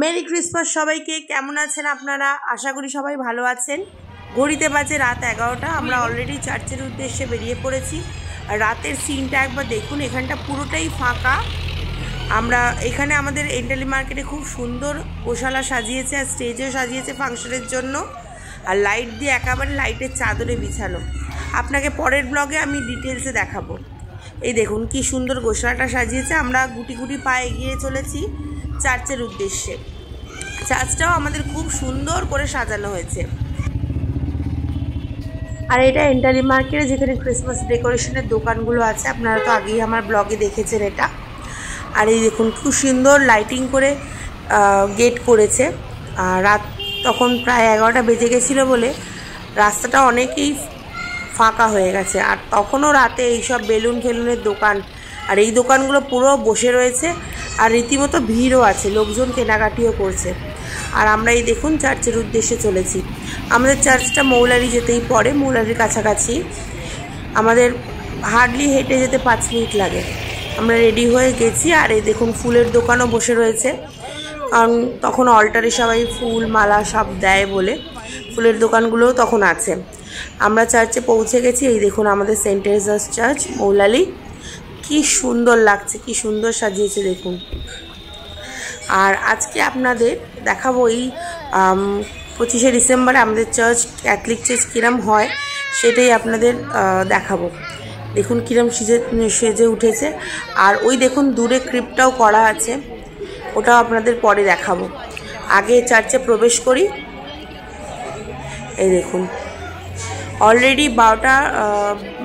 Merry Christmas সবাইকে। কেমন আছেন আপনারা? আশা করি সবাই ভালো আছেন। ঘড়িতে বাজে রাত 11টা। আমরা অলরেডি চার্চের উদ্দেশ্যে বেরিয়ে পড়েছি। আর রাতের সিনটা একবার দেখুন, এখানটা পুরোটাই ফাঁকা। আমরা এখানে আমাদের এন্টালি মার্কেটে খুব সুন্দর গোশালা সাজিয়েছে, আর স্টেজও সাজিয়েছে ফাংশনের জন্য, আর লাইট দিয়ে একেবারে লাইটের চাদরে বিছানো। আপনাকে পরের ব্লগে আমি ডিটেলসে দেখাবো। এই দেখুন কি সুন্দর গোশালাটা সাজিয়েছে। আমরা গুটি গুটি পায়ে এগিয়ে চলেছি চার্চের উদ্দেশ্যে। চার্চটাও আমাদের খুব সুন্দর করে সাজানো হয়েছে। আর এটা এন্টালি মার্কেটে যেখানে ক্রিসমাস ডেকোরেশনের দোকানগুলো আছে, আপনারা তো আগেই আমার ব্লগে দেখেছেন এটা। আর এই দেখুন খুব সুন্দর লাইটিং করে গেট করেছে। রাত তখন প্রায় 11টা বেজে গেছিলো বলে রাস্তাটা অনেকেই ফাঁকা হয়ে গেছে। আর তখনও রাতে এইসব বেলুন ফেলুনের দোকান, আর এই দোকানগুলো পুরো বসে রয়েছে, আর রীতিমতো ভিড়ও আছে, লোকজন কেনাকাটিও করছে। আর আমরা এই দেখুন চার্চের উদ্দেশ্যে চলেছি। আমাদের চার্চটা মৌলারি যেতেই পড়ে, মৌলারির কাছাকাছি। আমাদের হার্ডলি হেঁটে যেতে 5 মিনিট লাগে। আমরা রেডি হয়ে গেছি। আর এই দেখুন ফুলের দোকানও বসে রয়েছে, কারণ তখন অল্টারে সবাই ফুল মালা সব দেয় বলে ফুলের দোকানগুলোও তখন আছে। আমরা চার্চে পৌঁছে গেছি। এই দেখুন আমাদের সেন্ট টেরেজাস চার্চ মৌলালি। কি সুন্দর লাগছে, কি সুন্দর সাজিয়েছে দেখুন। আর আজকে আপনাদের দেখাবো এই 25শে ডিসেম্বরে আমাদের চার্চ, ক্যাথলিক চার্চ কিরম হয় সেটাই আপনাদের দেখাবো। দেখুন কিরম সেজে উঠেছে। আর ওই দেখুন দূরে ক্রিপ্টটাও করা আছে, ওটাও আপনাদের পরে দেখাবো। আগে চার্চে প্রবেশ করি। এই দেখুন অলরেডি 12টা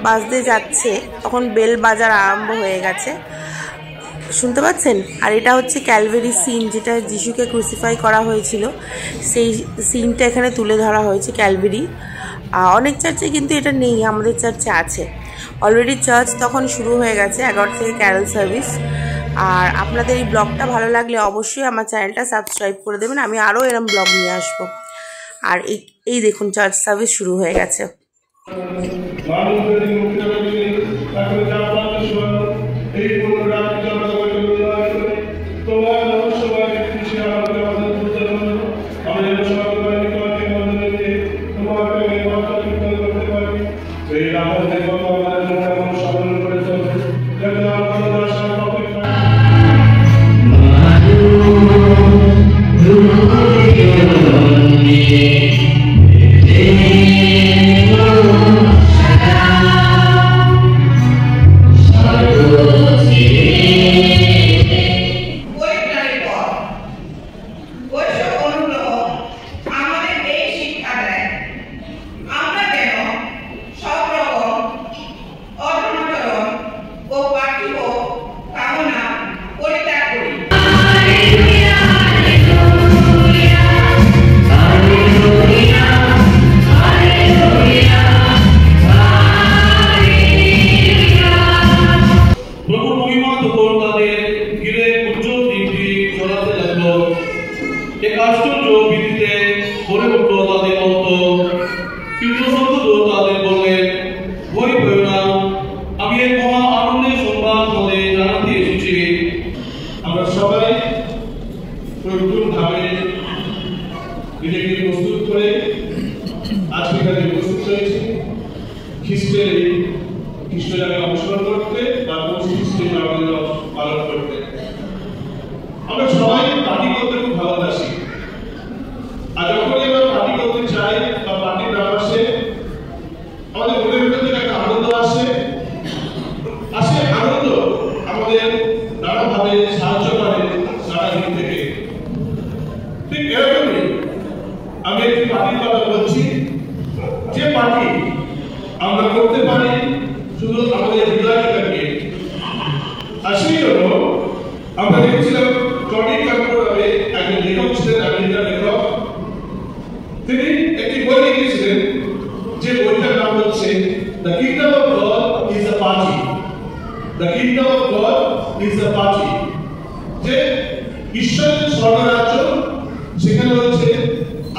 বাজতে যাচ্ছে, তখন বেল বাজার আরম্ভ হয়ে গেছে, শুনতে পাচ্ছেন? আর এটা হচ্ছে ক্যালভেরি সিন, যেটা যিশুকে ক্রুসিফাই করা হয়েছিল, সেই সিনটা এখানে তুলে ধরা হয়েছে ক্যালভেরি। অনেক চার্চে কিন্তু এটা নেই, আমাদের চার্চে আছে। অলরেডি চার্চ তখন শুরু হয়ে গেছে 11 থেকে ক্যারল সার্ভিস। আর আপনাদের এই ব্লগটা ভালো লাগলে অবশ্যই আমার চ্যানেলটা সাবস্ক্রাইব করে দেবেন, আমি আরও এরম ব্লগ নিয়ে আসবো। আর এই দেখুন চার্চ সার্ভিস শুরু হয়ে গেছে। খ্রিস্টজাকে অনুসরণ করতে বা খ্রিস্টের পালন করতে। আমরা সবাই পার্টি করতে খুব ভালোবাসি। আর যখনই আমরা পার্টি করতে চাই বা পার্টির নাম আসে, আমাদের মনের ভিতর থেকে একটা আনন্দ আসে। আনন্দ আমাদের নানাভাবে সাহায্য করে নানা দিক থেকে। ঠিক এরকমই আমি একটি পার্টির কথা বলছি, যে পার্টি আমরা করতে পারি শুধু আমাদের হৃদয়টাকে। আর সেই জন্য আমরা দেখেছিলাম টনি কার্পোরাবে একজন লেখক ছিলেন, আমেরিকার লেখক। তিনি একটি বই লিখেছিলেন, যে বইটার নাম হচ্ছে the kingdom of god is a party. The kingdom of god is a party, যে ঈশ্বরের স্বর্গরাজ্য সেখানে হচ্ছে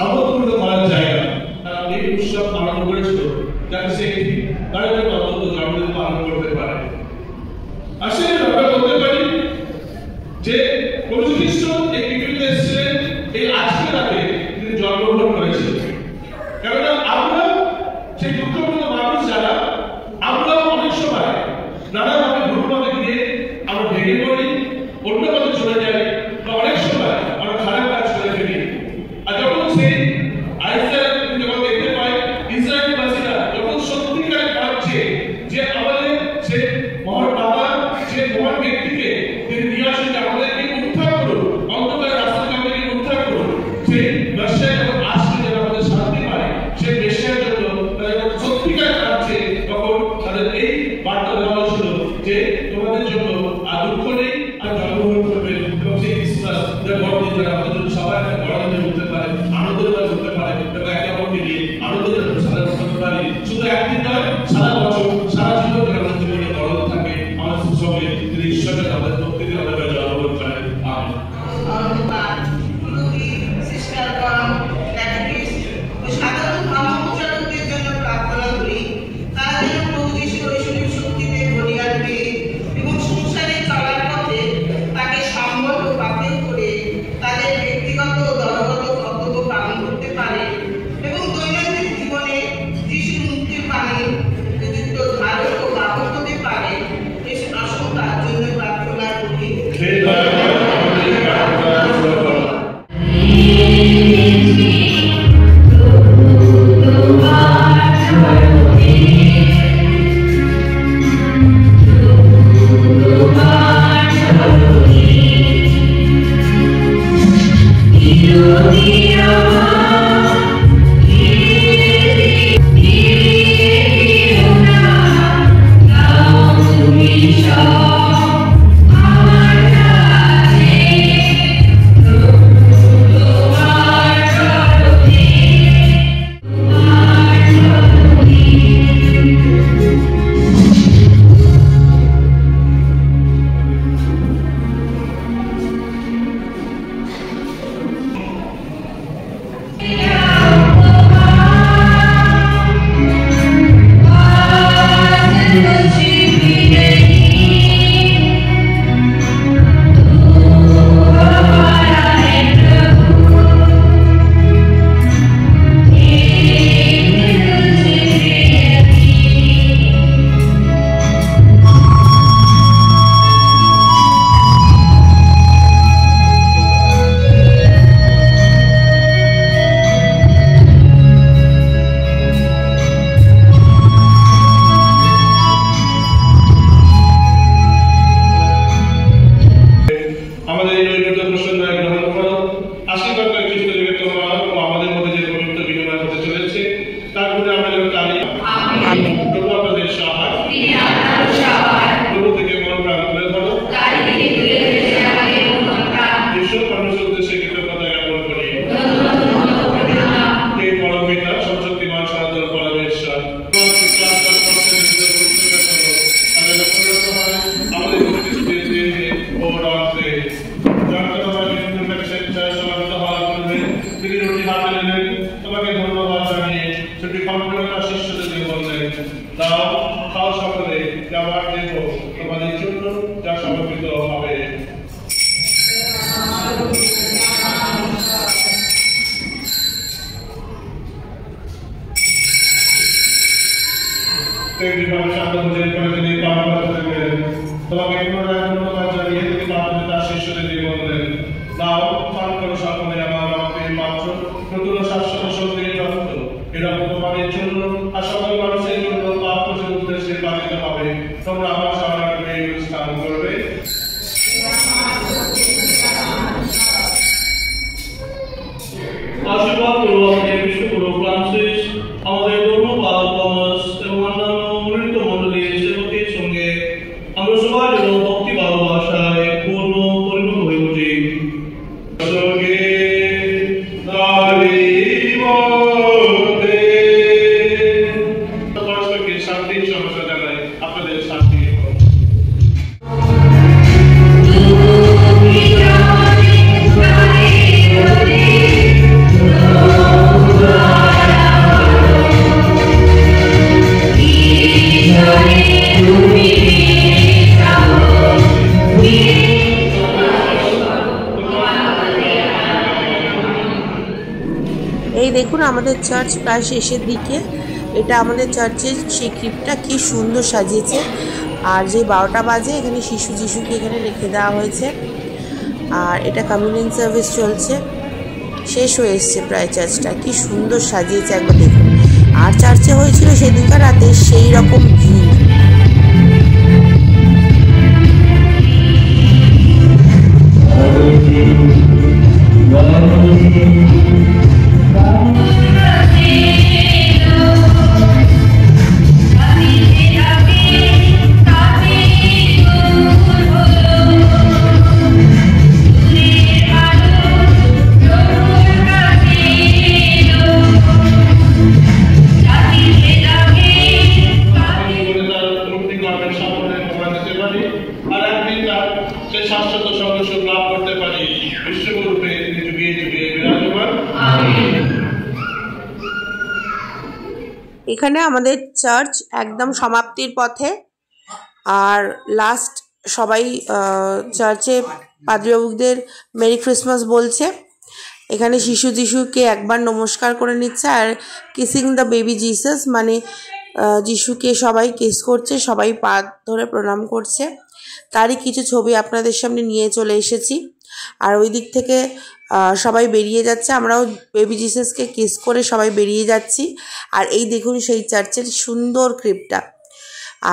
আমোদপূর্ণ করার জায়গা। এই উৎসব পালন করেছিল যাতে সে তার জন্য অত্যন্ত জন্মদিন পালন করতে পারে। আসলে আমরা বলতে পারি যে কোন খ্রিস্ট এই পৃথিবীতে এসেছিলেন এই দেখুন আমাদের চার্চ প্রায় শেষের দিকে। এটা আমাদের চার্চের সেই ক্রিপটা কি সুন্দর সাজিয়েছে। আর যে 12টা বাজে এখানে যিশুকে এখানে রেখে দেওয়া হয়েছে। আর এটা কমিউনিয়ন সার্ভিস চলছে, শেষ হয়ে এসছে প্রায় চার্চটা। কি সুন্দর সাজিয়েছে একবার দেখুন। আর চার্চে হয়েছিল সেদিনকার রাতে সেই রকম ভিড়। এখানে আমাদের চার্চ একদম সমাপ্তির পথে। আর লাস্ট সবাই চার্চে পাদ্রীবাবুদের মেরি ক্রিসমাস বলছে। এখানে যিশুকে একবার নমস্কার করে নিচ্ছে আর কিসিং দ্য বেবি জিসাস, মানে যিশুকে সবাই কিস করছে, সবাই পা ধরে প্রণাম করছে। তারই কিছু ছবি আপনাদের সামনে নিয়ে চলে এসেছি। আর ওই দিক থেকে সবাই বেরিয়ে যাচ্ছে, আমরাও বেবি জিসাসকে কিস করে সবাই বেরিয়ে যাচ্ছি। আর এই দেখুন সেই চার্চের সুন্দর ক্রিপটা।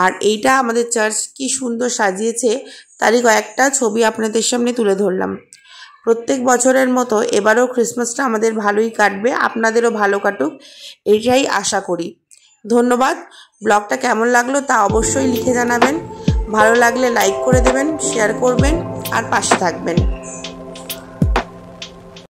আর এইটা আমাদের চার্চ কি সুন্দর সাজিয়েছে তারই কয়েকটা ছবি আপনাদের সামনে তুলে ধরলাম। প্রত্যেক বছরের মতো এবারও ক্রিসমাসটা আমাদের ভালোই কাটবে, আপনাদেরও ভালো কাটুক এইটাই আশা করি। ধন্যবাদ। ব্লগটা কেমন লাগলো তা অবশ্যই লিখে জানাবেন। ভালো লাগলে লাইক করে দেবেন, শেয়ার করবেন আর পাশে থাকবেন।